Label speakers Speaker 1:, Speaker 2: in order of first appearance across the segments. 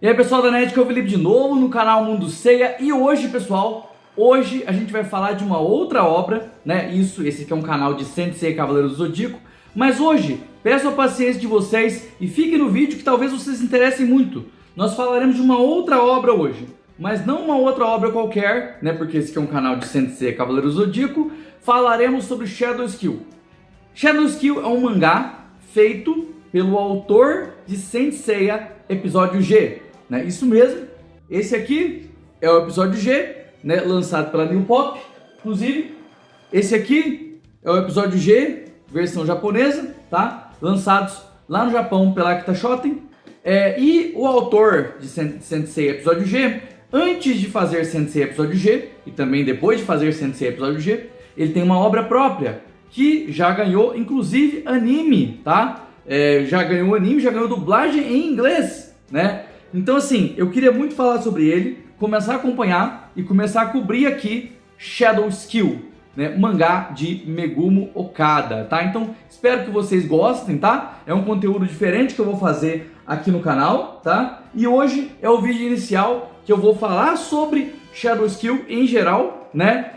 Speaker 1: E aí pessoal da NET, que é o Felipe de novo no canal Mundo Seiya. E hoje pessoal, a gente vai falar de uma outra obra, né? Esse aqui é um canal de Saint Seiya Cavaleiro do Zodíaco. Mas hoje, peço a paciência de vocês e fiquem no vídeo que talvez vocês se interessem muito. Nós falaremos de uma outra obra hoje, mas não uma outra obra qualquer, né? Porque esse aqui é um canal de Saint Seiya Cavaleiro do Zodíaco. Falaremos sobre Shadow Skill. Shadow Skill é um mangá feito pelo autor de Saint Seiya Episódio G. Né? Isso mesmo, esse aqui é o episódio G, né, lançado pela New Pop. Inclusive, esse aqui é o episódio G, versão japonesa, tá? Lançados lá no Japão pela Akita Shoten. E o autor de Saint Seiya Episódio G, antes de fazer Saint Seiya Episódio G, e também depois de fazer Saint Seiya Episódio G, ele tem uma obra própria, que já ganhou, inclusive, anime, tá? Já ganhou anime, já ganhou dublagem em inglês, né? Então assim, eu queria muito falar sobre ele, começar a acompanhar e começar a cobrir aqui Shadow Skill, né? Mangá de Megumo Okada, tá? Então espero que vocês gostem, tá? É um conteúdo diferente que eu vou fazer aqui no canal, tá? E hoje é o vídeo inicial que eu vou falar sobre Shadow Skill em geral, né?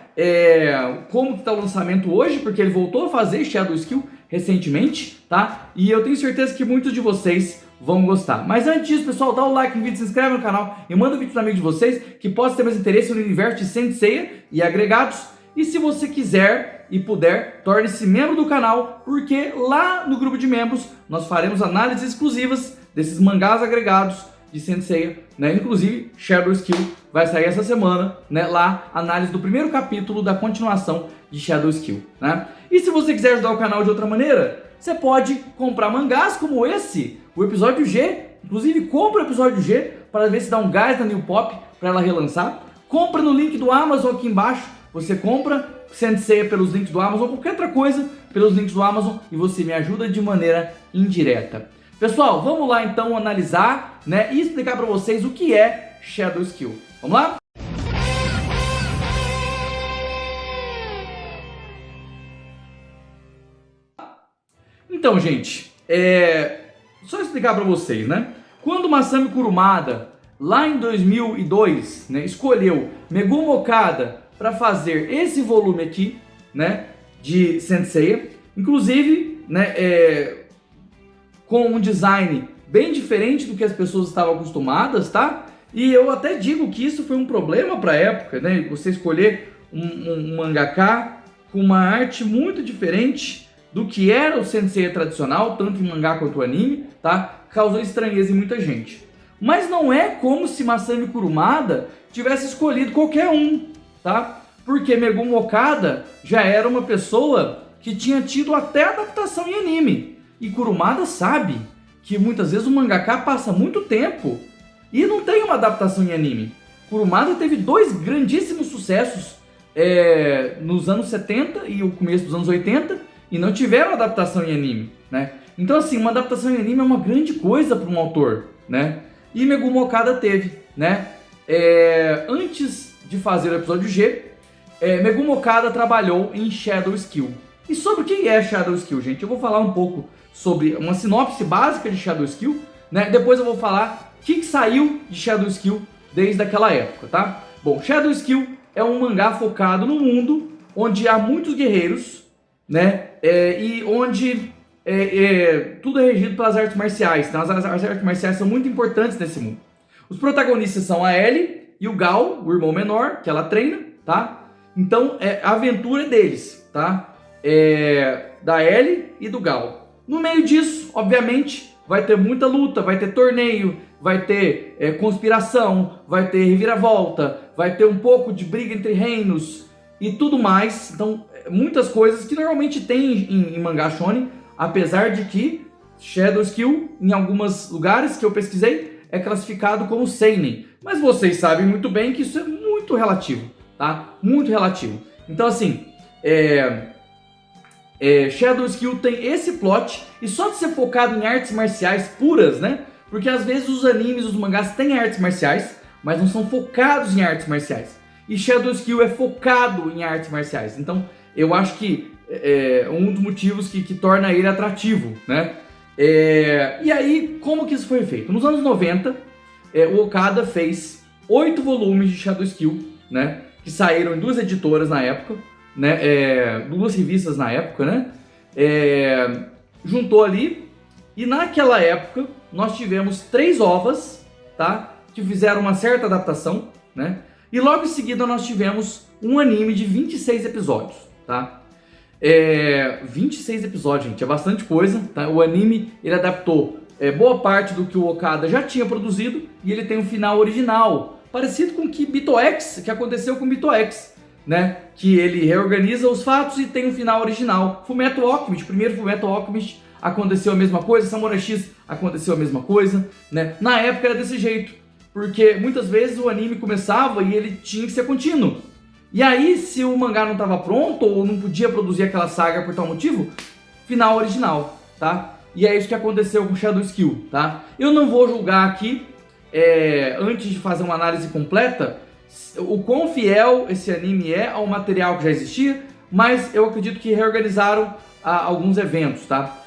Speaker 1: Como que tá o lançamento hoje, porque ele voltou a fazer Shadow Skill recentemente, tá? E eu tenho certeza que muitos de vocês vão gostar. Mas antes disso, pessoal, dá o like no vídeo, se inscreve no canal e manda o vídeo para amigos de vocês que possam ter mais interesse no universo de Saint Seiya e agregados. E se você quiser e puder, torne-se membro do canal, porque lá no grupo de membros nós faremos análises exclusivas desses mangás agregados de Saint Seiya, né? Inclusive Shadow Skill vai sair essa semana, né? Lá, análise do primeiro capítulo da continuação de Shadow Skill, né? E se você quiser ajudar o canal de outra maneira, você pode comprar mangás como esse, o episódio G. Inclusive, compra o episódio G para ver se dá um gás na New Pop para ela relançar. Compra no link do Amazon aqui embaixo. Você compra Saint Seiya pelos links do Amazon, qualquer outra coisa pelos links do Amazon, e você me ajuda de maneira indireta. Pessoal, vamos lá então analisar, né, e explicar para vocês o que é Shadow Skill. Vamos lá? Então, gente, só explicar para vocês, né? Quando Masami Kurumada, lá em 2002, né, escolheu Megumo Okada para fazer esse volume aqui, né, de Saint Seiya, inclusive, né, com um design bem diferente do que as pessoas estavam acostumadas, tá? E eu até digo que isso foi um problema para a época, né? Você escolher um mangaka com uma arte muito diferente do que era o Saint Seiya tradicional, tanto em mangá quanto anime, tá? Causou estranheza em muita gente. Mas não é como se Masami Kurumada tivesse escolhido qualquer um, tá? Porque Megumo Okada já era uma pessoa que tinha tido até adaptação em anime. E Kurumada sabe que muitas vezes o mangaka passa muito tempo e não tem uma adaptação em anime. Kurumada teve dois grandíssimos sucessos nos anos 70 e o começo dos anos 80, e não tiveram adaptação em anime, né? Então assim, uma adaptação em anime é uma grande coisa para um autor, né? E Megumo Okada teve, né? Antes de fazer o episódio G, Megumo Okada trabalhou em Shadow Skill. E sobre o que é Shadow Skill, gente? Eu vou falar um pouco sobre uma sinopse básica de Shadow Skill, né? Depois eu vou falar o que saiu de Shadow Skill desde aquela época, tá? Bom, Shadow Skill é um mangá focado no mundo onde há muitos guerreiros, né? E onde tudo é regido pelas artes marciais. Então, as artes marciais são muito importantes nesse mundo. Os protagonistas são a Ellie e o Gal, o irmão menor, que ela treina, tá? Então, a aventura é deles, tá? Da Ellie e do Gal. No meio disso, obviamente, vai ter muita luta, vai ter torneio, vai ter conspiração, vai ter reviravolta, vai ter um pouco de briga entre reinos e tudo mais. Então, muitas coisas que normalmente tem em mangá shonen, apesar de que Shadow Skill, em alguns lugares que eu pesquisei, é classificado como seinen. Mas vocês sabem muito bem que isso é muito relativo, tá? Muito relativo. Então, assim, Shadow Skill tem esse plot, e só de ser focado em artes marciais puras, né? Porque às vezes os animes, os mangás têm artes marciais, mas não são focados em artes marciais. E Shadow Skill é focado em artes marciais. Então, eu acho que é um dos motivos que torna ele atrativo, né? E aí, como que isso foi feito? Nos anos 90, o Okada fez 8 volumes de Shadow Skill, né? Que saíram em 2 editoras na época, né? 2 revistas na época, né? Juntou ali, e naquela época nós tivemos 3 ovas, tá? Que fizeram uma certa adaptação, né? E logo em seguida nós tivemos um anime de 26 episódios, tá? 26 episódios, gente, é bastante coisa, tá? O anime, ele adaptou boa parte do que o Okada já tinha produzido, e ele tem um final original, parecido com o que aconteceu com Bito X, né? Que ele reorganiza os fatos e tem um final original. Fullmetal Alchemist, primeiro Fullmetal Alchemist, aconteceu a mesma coisa, Samurai X aconteceu a mesma coisa, né? Na época era desse jeito, porque muitas vezes o anime começava e ele tinha que ser contínuo. E aí, se o mangá não estava pronto ou não podia produzir aquela saga por tal motivo, final original, tá? E é isso que aconteceu com Shadow Skill, tá? Eu não vou julgar aqui, antes de fazer uma análise completa, o quão fiel esse anime é ao material que já existia, mas eu acredito que reorganizaram alguns eventos, tá?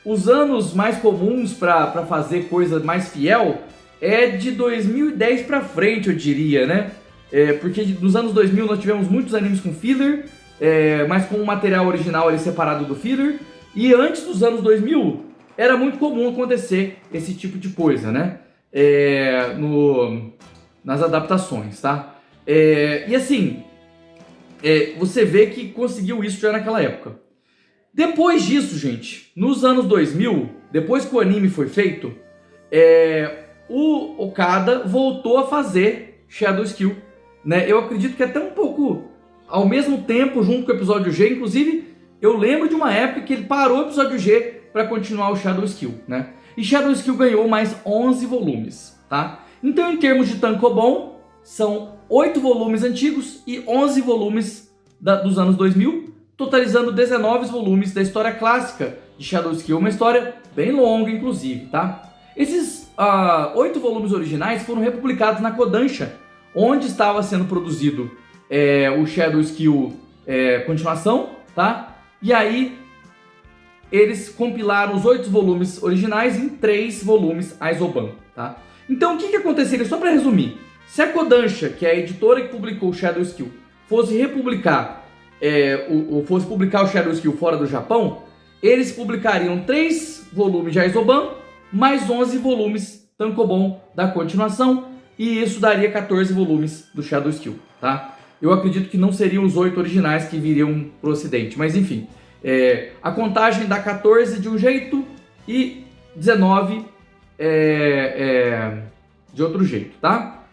Speaker 1: Os anos mais comuns para fazer coisa mais fiel é de 2010 para frente, eu diria, né? Porque nos anos 2000 nós tivemos muitos animes com filler, mas com o material original ali separado do filler. E antes dos anos 2000 era muito comum acontecer esse tipo de coisa, né? Nas adaptações, tá? E assim, você vê que conseguiu isso já naquela época. Depois disso, gente, nos anos 2000, depois que o anime foi feito, o Okada voltou a fazer Shadow Skill, né? Eu acredito que até um pouco ao mesmo tempo, junto com o episódio G. Inclusive, eu lembro de uma época que ele parou o episódio G para continuar o Shadow Skill, né? E Shadow Skill ganhou mais 11 volumes, tá? Então, em termos de tankobon, são 8 volumes antigos e 11 volumes dos anos 2000, totalizando 19 volumes da história clássica de Shadow Skill, uma história bem longa, inclusive, tá? Esses 8 volumes originais foram republicados na Kodansha, onde estava sendo produzido o Shadow Skill continuação, tá? E aí eles compilaram os 8 volumes originais em 3 volumes Aizoban, tá? Então o que aconteceria? Só para resumir, se a Kodansha, que é a editora que publicou o Shadow Skill, fosse republicar, fosse publicar o Shadow Skill fora do Japão, eles publicariam 3 volumes de Aizoban, mais 11 volumes tankobon da continuação, e isso daria 14 volumes do Shadow Skill, tá? Eu acredito que não seriam os 8 originais que viriam pro ocidente, mas enfim. A contagem dá 14 de um jeito e 19 de outro jeito, tá?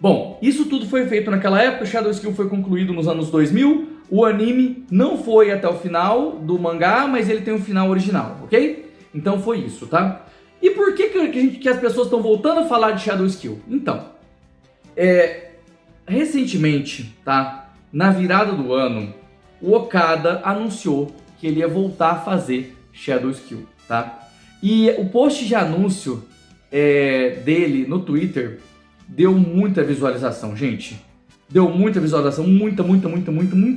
Speaker 1: Bom, isso tudo foi feito naquela época, Shadow Skill foi concluído nos anos 2000, o anime não foi até o final do mangá, mas ele tem um final original, ok? Então foi isso, tá? E por que as pessoas estão voltando a falar de Shadow Skill? Então, recentemente, tá? Na virada do ano, o Okada anunciou que ele ia voltar a fazer Shadow Skill, tá? E o post de anúncio dele no Twitter deu muita visualização, gente. Deu muita visualização, muita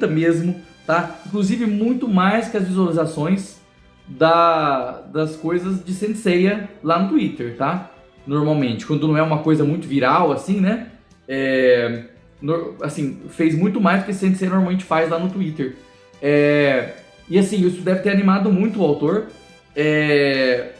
Speaker 1: mesmo, tá? Inclusive muito mais que as visualizações das coisas de Senseiya lá no Twitter, tá? Normalmente, quando não é uma coisa muito viral, assim, né? Assim, fez muito mais do que Senseiya normalmente faz lá no Twitter. E assim, isso deve ter animado muito o autor.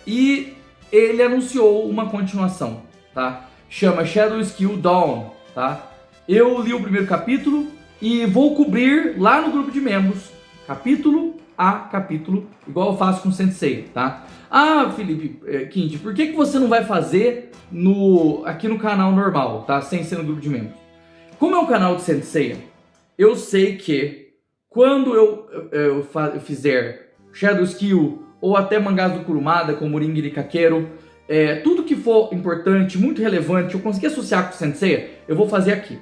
Speaker 1: E ele anunciou uma continuação, tá? Chama Shadow Skill Dawn, tá? Eu li o primeiro capítulo e vou cobrir lá no grupo de membros, capítulo a capítulo, igual eu faço com Sensei, tá? Ah, Felipe Quinte, por que você não vai fazer aqui no canal normal, tá? Sem ser no grupo de membros? Como é um canal de Sensei, eu sei que quando eu fizer Shadow Skill ou até mangás do Kurumada, como Ringiri Kakeru, tudo que for importante, muito relevante, eu conseguir associar com o Sensei, eu vou fazer aqui.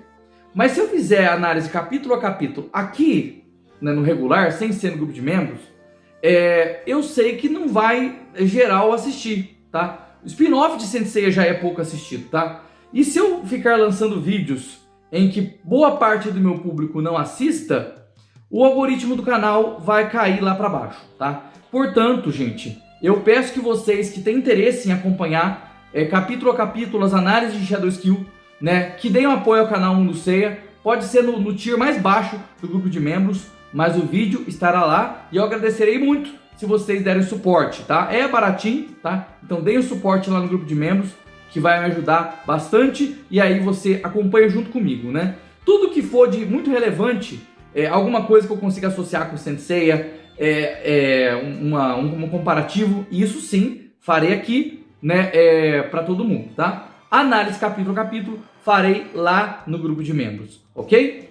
Speaker 1: Mas se eu fizer análise capítulo a capítulo aqui, né, no regular, sem ser no grupo de membros, eu sei que não vai geral assistir, tá? O spin-off de Sensei já é pouco assistido, tá? E se eu ficar lançando vídeos em que boa parte do meu público não assista, o algoritmo do canal vai cair lá para baixo, tá? Portanto, gente, eu peço que vocês que têm interesse em acompanhar capítulo a capítulo, as análises de Shadow Skill, né, que deem um apoio ao canal Mundo Seiya. Pode ser no tier mais baixo do grupo de membros, mas o vídeo estará lá e eu agradecerei muito se vocês derem suporte, tá? É baratinho, tá? Então deem o suporte lá no grupo de membros, que vai me ajudar bastante, e aí você acompanha junto comigo, né? Tudo que for de muito relevante, alguma coisa que eu consiga associar com o Sensei, um comparativo, isso sim, farei aqui, né, para todo mundo, tá? Análise capítulo a capítulo, farei lá no grupo de membros, ok?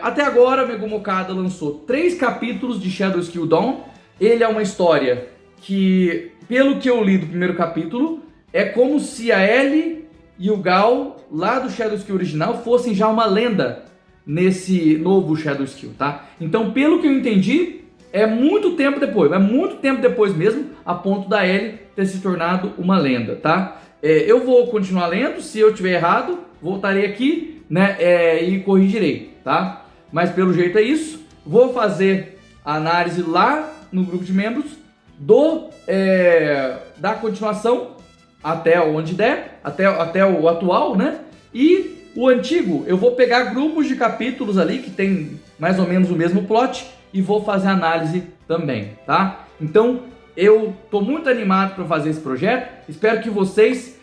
Speaker 1: Até agora, Megumi Okada lançou 3 capítulos de Shadow Skill Dawn. Ele é uma história que, pelo que eu li do primeiro capítulo, é como se a Ellie e o Gal, lá do Shadow Skill original, fossem já uma lenda nesse novo Shadow Skill, tá? Então, pelo que eu entendi, é muito tempo depois mesmo, a ponto da Ellie ter se tornado uma lenda, tá? Eu vou continuar lendo, se eu tiver errado, voltarei aqui, né, e corrigirei, tá? Mas pelo jeito é isso. Vou fazer a análise lá no grupo de membros da continuação até onde der, até o atual, né? E o antigo, eu vou pegar grupos de capítulos ali que tem mais ou menos o mesmo plot e vou fazer análise também, tá? Então, eu tô muito animado para fazer esse projeto. Espero que vocês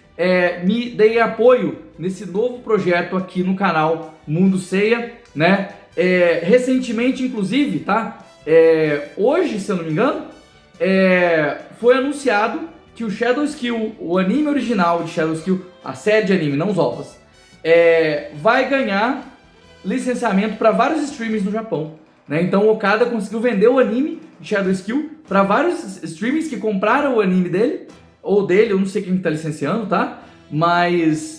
Speaker 1: me deem apoio nesse novo projeto aqui no canal Mundo Seiya, né? Recentemente, inclusive, tá? Hoje, se eu não me engano, foi anunciado que o Shadow Skill, o anime original de Shadow Skill, a série de anime, não os ovos, vai ganhar licenciamento para vários streamers no Japão, né? Então o Okada conseguiu vender o anime de Shadow Skill para vários streamers que compraram o anime dele, ou dele, eu não sei quem está licenciando, tá?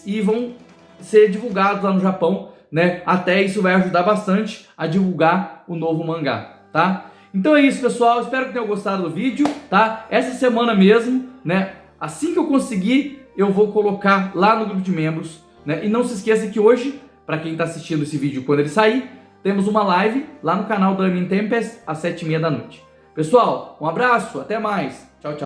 Speaker 1: E vão ser divulgados lá no Japão, né? Até isso vai ajudar bastante a divulgar o novo mangá, tá? Então é isso, pessoal, espero que tenham gostado do vídeo, tá? Essa semana mesmo, né, assim que eu conseguir, eu vou colocar lá no grupo de membros, né? E não se esqueça que hoje, para quem está assistindo esse vídeo quando ele sair, temos uma live lá no canal do Amin Tempest às 7h30 da noite. Pessoal, um abraço, até mais!